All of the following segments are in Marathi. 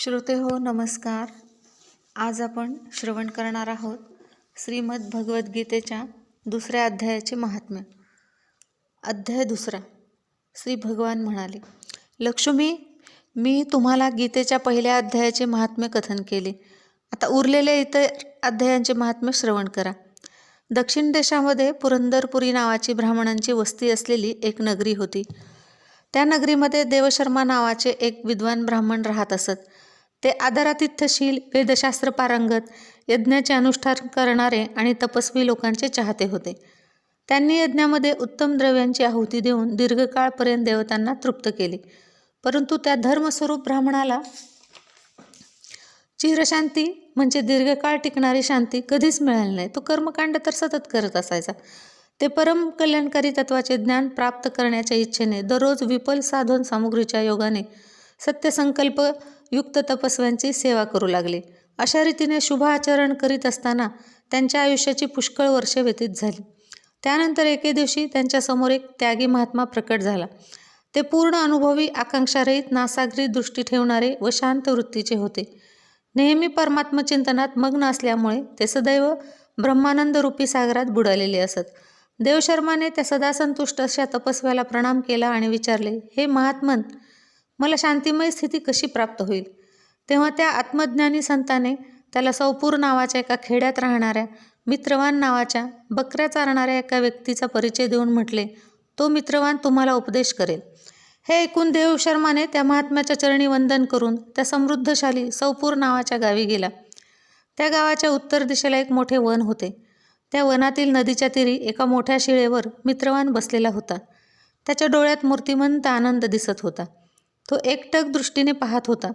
श्रोते हो नमस्कार. आज आपण श्रवण करणार आहोत श्रीमद भगवद्गीतेच्या दुसऱ्या अध्यायाचे महात्म्य. अध्याय दुसरा. श्री भगवान म्हणाले, लक्ष्मी, मी तुम्हाला गीतेच्या पहिल्या अध्यायाचे महात्म्य कथन केले. आता उरलेले इतर अध्यायांचे महात्म्य श्रवण करा. दक्षिण देशामध्ये पुरंदरपुरी नावाची ब्राह्मणांची वस्ती असलेली एक नगरी होती. त्या नगरीमध्ये देवशर्मा नावाचे एक विद्वान ब्राह्मण राहत असत. ते आदरातिथ्यशील, वेदशास्त्र पारंगत, यज्ञाचे अनुष्ठान करणारे आणि तपस्वी लोकांचे चाहते होते. त्यांनी यज्ञामध्ये उत्तम द्रव्यांची आहुती देऊन दीर्घकाळपर्यंत देवतांना तृप्त केले. परंतु त्या धर्मस्वरूप ब्राह्मणाला चिरशांती म्हणजे दीर्घकाळ टिकणारी शांती कधीच मिळाली नाही. तो कर्मकांड तर सतत करत असायचा. ते परम कल्याणकारी तत्वाचे ज्ञान प्राप्त करण्याच्या इच्छेने दररोज विपुल साधन सामुग्रीच्या योगाने सत्यसंकल्प युक्त तपस्व्यांची सेवा करू लागले. अशा रीतीने शुभ आचरण करीत असताना त्यांच्या आयुष्याची पुष्कळ वर्षे व्यतीत झाली. त्यानंतर एके दिवशी त्यांच्यासमोर एक त्यागी महात्मा प्रकट झाला. ते पूर्ण अनुभवी, आकांक्षारहित, नासागरी दृष्टी ठेवणारे व शांत वृत्तीचे होते. नेहमी परमात्मचिंतनात मग्न असल्यामुळे ते सदैव ब्रह्मानंद रूपी सागरात बुडालेले असत. देवशर्माने त्या सदा संतुष्ट अशा तपस्व्याला प्रणाम केला आणि विचारले, हे महात्मन, मला शांतिमय स्थिती कशी प्राप्त होईल? तेव्हा त्या आत्मज्ञानी संताने त्याला सौपूर नावाच्या एका खेड्यात राहणाऱ्या मित्रवान नावाच्या बकऱ्या चारणाऱ्या एका व्यक्तीचा परिचय देऊन म्हटले, तो मित्रवान तुम्हाला उपदेश करेल. हे ऐकून देवशर्माने त्या महात्म्याच्या चरणी वंदन करून त्या समृद्धशाली सौपूर नावाच्या गावी गेला. त्या गावाच्या उत्तर दिशेला एक मोठे वन होते. त्या वनातील नदीच्या तीरी एका मोठ्या शिळेवर मित्रवान बसलेला होता. त्याच्या डोळ्यात मूर्तिमंत आनंद दिसत होता. तो एकटक दृष्टीने पाहत होता.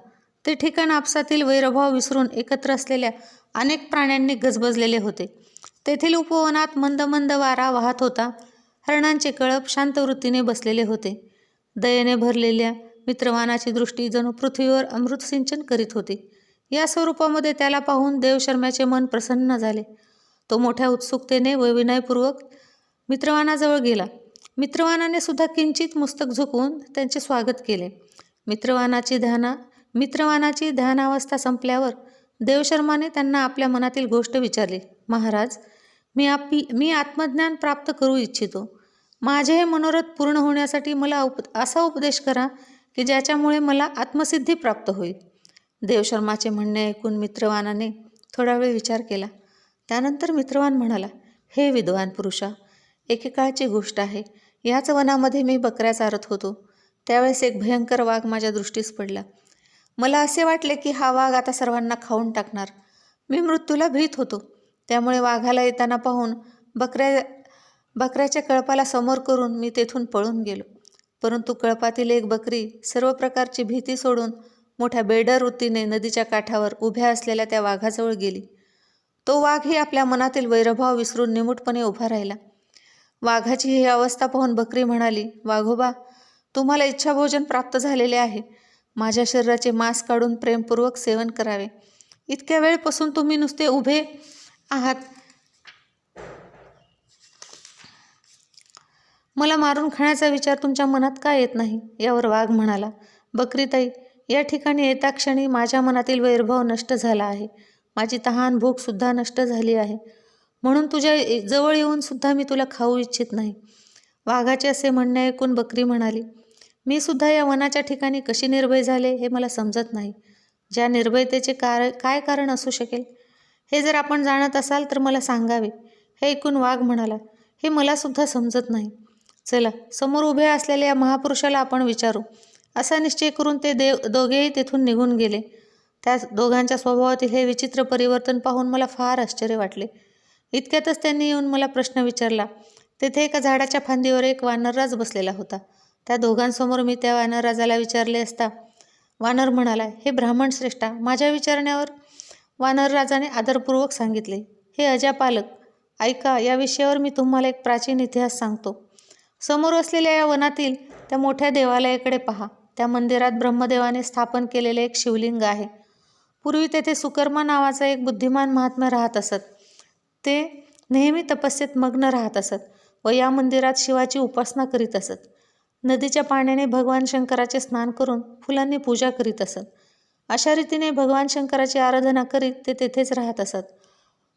ते ठिकाण आपसातील वैरभाव विसरून एकत्र असलेल्या अनेक प्राण्यांनी गजबजलेले होते. तेथील उपवनात मंद मंद वारा वाहत होता. हरणांचे कळप शांत वृत्तीने बसलेले होते. दयेने भरलेल्या मित्रवानाची दृष्टी जणू पृथ्वीवर अमृत सिंचन करीत होती. या स्वरूपामध्ये त्याला पाहून देवशर्म्याचे मन प्रसन्न झाले. तो मोठ्या उत्सुकतेने व विनयपूर्वक मित्रवानाजवळ गेला. मित्रवानाने सुद्धा किंचित मस्तक झुकवून त्यांचे स्वागत केले. मित्रवानाची ध्यानावस्था संपल्यावर देवशर्माने त्यांना आपल्या मनातील गोष्ट विचारली. महाराज, मी आत्मज्ञान प्राप्त करू इच्छितो. माझे हे मनोरथ पूर्ण होण्यासाठी मला असा उपदेश करा की ज्याच्यामुळे मला आत्मसिद्धी प्राप्त होईल. देवशर्माचे म्हणणे ऐकून मित्रवानाने थोडा वेळ विचार केला. त्यानंतर मित्रवान म्हणाला, हे विद्वान पुरुषा, एकेकाळची गोष्ट आहे. याच वनामध्ये मी बकऱ्या चारत होतो. त्यावेळेस एक भयंकर वाघ माझ्या दृष्टीस पडला. मला असे वाटले की हा वाघ आता सर्वांना खाऊन टाकणार. मी मृत्यूला भीत होतो. त्यामुळे वाघाला येताना पाहून बकऱ्याच्या कळपाला समोर करून मी तेथून पळून गेलो. परंतु कळपातील एक बकरी सर्व प्रकारची भीती सोडून मोठ्या बेडर वृत्तीने नदीच्या काठावर उभ्या असलेल्या त्या वाघाजवळ गेली. तो वाघही आपल्या मनातील वैरभाव विसरून निमूटपणे उभा राहिला. वाघाची ही अवस्था पाहून बकरी म्हणाली, वाघोबा, तुम्हाला इच्छाभोजन प्राप्त झालेले आहे. माझ्या शरीराचे मांस काढून प्रेमपूर्वक सेवन करावे. इतक्या वेळपासून तुम्ही नुसते उभे आहात. मला मारून खाण्याचा विचार तुमच्या मनात का येत नाही? यावर वाघ म्हणाला, बकरीताई, या ठिकाणी येता क्षणी माझ्या मनातील वैरभाव नष्ट झाला आहे. माझी तहान भूक सुद्धा नष्ट झाली आहे. म्हणून तुझ्या जवळ येऊन सुद्धा मी तुला खाऊ इच्छित नाही. वाघाचे असे म्हणणे ऐकून बकरी म्हणाली, मी सुद्धा या वनाच्या ठिकाणी कशी निर्भय झाले हे मला समजत नाही. ज्या निर्भयतेचे काय कारण असू शकेल? हे जर आपण जाणत असाल तर मला सांगावे. हे ऐकून वाघ म्हणाला, हे मला सुद्धा समजत नाही. चला, समोर उभे असलेल्या या महापुरुषाला आपण विचारू. असा निश्चय करून ते दोघेही तेथून निघून गेले. त्या दोघांच्या स्वभावातील हे विचित्र परिवर्तन पाहून मला फार आश्चर्य वाटले. इतक्यातच त्यांनी येऊन मला प्रश्न विचारला. तेथे एका झाडाच्या फांदीवर एक वानरराज बसलेला होता. त्या दोघांसमोर मी त्या वानरराजाला विचारले असता वानर म्हणाला, हे ब्राह्मण श्रेष्ठा, माझ्या विचारण्यावर वानरराजाने आदरपूर्वक सांगितले, हे अजापालक, ऐका, या विषयावर मी तुम्हाला एक प्राचीन इतिहास सांगतो. समोर असलेल्या या वनातील त्या मोठ्या देवालयाकडे पहा. त्या मंदिरात ब्रह्मदेवाने स्थापन केलेले एक शिवलिंग आहे. पूर्वी तेथे सुकर्मा नावाचा एक बुद्धिमान महात्मा राहत असत. ते नेहमी तपस्येत मग्न राहत असत व या मंदिरात शिवाची उपासना करीत असत. नदीच्या पाण्याने भगवान शंकराचे स्नान करून फुलांनी पूजा करीत असत. अशा रीतीने भगवान शंकराची आराधना करीत ते तेथेच राहत असत.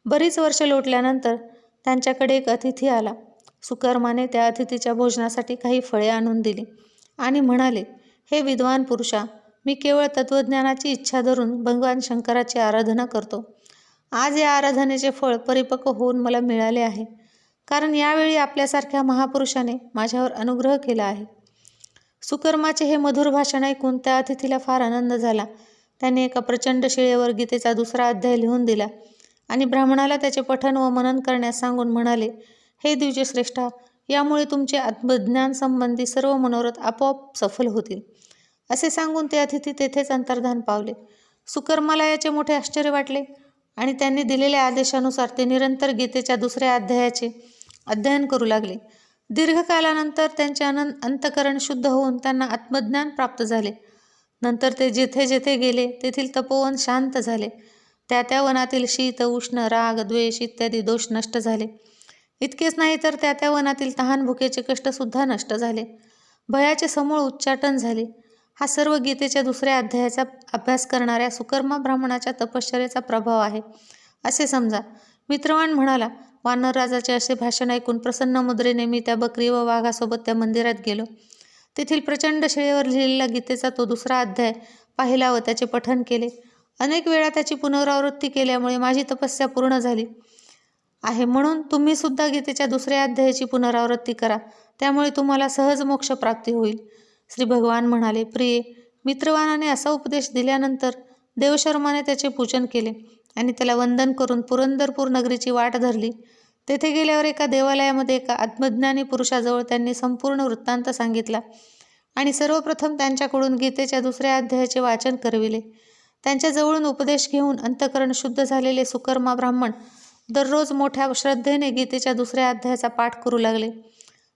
बरीच वर्ष लोटल्यानंतर त्यांच्याकडे एक अतिथी आला. सुकर्माने त्या अतिथीच्या भोजनासाठी काही फळे आणून दिली आणि म्हणाले, हे विद्वान पुरुषा, मी केवळ तत्त्वज्ञानाची इच्छा धरून भगवान शंकराची आराधना करतो. आज या आराधनेचे फळ परिपक्व होऊन मला मिळाले आहे, कारण यावेळी आपल्यासारख्या महापुरुषाने माझ्यावर अनुग्रह केला आहे. सुकर्माचे हे मधुर भाषण ऐकून त्या अतिथीला फार आनंद झाला. त्याने एका प्रचंड शिळेवर गीतेचा 2रा अध्याय लिहून दिला आणि ब्राह्मणाला त्याचे पठण व मनन करण्यास सांगून म्हणाले, हे द्विजश्रेष्ठा, यामुळे तुमचे आत्मज्ञान संबंधी सर्व मनोरथ आपोआप सफल होतील. असे सांगून ते अतिथी तेथेच अंतर्धान पावले. सुकर्माला याचे मोठे आश्चर्य वाटले आणि त्यांनी दिलेल्या आदेशानुसार ते निरंतर गीतेच्या 2ऱ्या अध्यायाचे अध्ययन करू लागले. दीर्घकालानंतर त्यांचे अंतःकरण शुद्ध होऊन त्यांना आत्मज्ञान प्राप्त झाले. नंतर ते जेथे जेथे गेले तेथील तपोवन शांत झाले. त्या वनातील शीत, उष्ण, राग, द्वेष इत्यादी दोष नष्ट झाले. इतकेच नाही तर त्या वनातील तहान भुकेचे कष्टसुद्धा नष्ट झाले. भयाचे समूळ उच्चाटन झाले. हा सर्व गीतेच्या 2ऱ्या अध्यायाचा अभ्यास करणाऱ्या सुकर्मा ब्राह्मणाच्या तपश्चर्येचा प्रभाव आहे असे समजा. मित्रवान म्हणाला, वानरराजाचे असे भाषण ऐकून प्रसन्न मुद्रेने मी त्या बकरी व वाघासोबत त्या मंदिरात गेलो. तेथील प्रचंड शिळेवर लिहिलेला गीतेचा तो 2रा अध्याय पाहिला व त्याचे पठण केले. अनेक वेळा त्याची पुनरावृत्ती केल्यामुळे माझी तपस्या पूर्ण झाली आहे. म्हणून तुम्ही सुद्धा गीतेच्या 2ऱ्या अध्यायाची पुनरावृत्ती करा, त्यामुळे तुम्हाला सहज मोक्ष प्राप्ती होईल. श्री भगवान म्हणाले, प्रिये, मित्रवानाने असा उपदेश दिल्यानंतर देवशर्माने त्याचे पूजन केले आणि त्याला वंदन करून पुरंदरपूर नगरीची वाट धरली. तेथे गेल्यावर एका देवालयामध्ये एका आत्मज्ञानी पुरुषाजवळ त्यांनी संपूर्ण वृत्तांत सांगितला आणि सर्वप्रथम त्यांच्याकडून गीतेच्या 2ऱ्या अध्यायाचे वाचन करविले. त्यांच्याजवळून उपदेश घेऊन अंतःकरण शुद्ध झालेले सुकर्मा ब्राह्मण दररोज मोठ्या श्रद्धेने गीतेच्या 2ऱ्या अध्यायाचा पाठ करू लागले.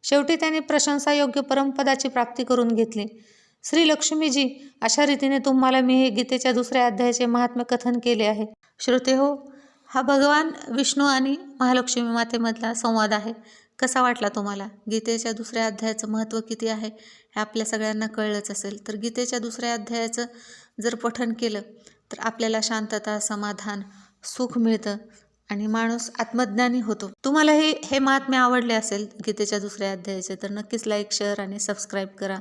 शेवटी त्यांनी प्रशंसायोग्य परमपदाची प्राप्ती करून घेतली. श्री लक्ष्मीजी, अशा रीतीने तुम्हाला मी हे गीतेच्या 2ऱ्या अध्यायाचे महात्म्य कथन केले आहे. श्रोते हो, हा भगवान विष्णू आणि महालक्ष्मी मातेमधला संवाद आहे. कसा वाटला तुम्हाला? गीतेच्या 2ऱ्या अध्यायाचं महत्त्व किती आहे हे आपल्या सगळ्यांना कळलंच असेल. तर गीतेच्या 2ऱ्या अध्यायाचं जर पठण केलं तर आपल्याला शांतता, समाधान, सुख मिळतं आणि माणूस आत्मज्ञानी होतो. तुम्हाला हे महात्म्य आवडले असेल गीतेच्या 2ऱ्या अध्यायाचे तर नक्कीच लाईक, शेअर आणि सबस्क्राईब करा.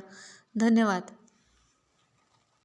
धन्यवाद.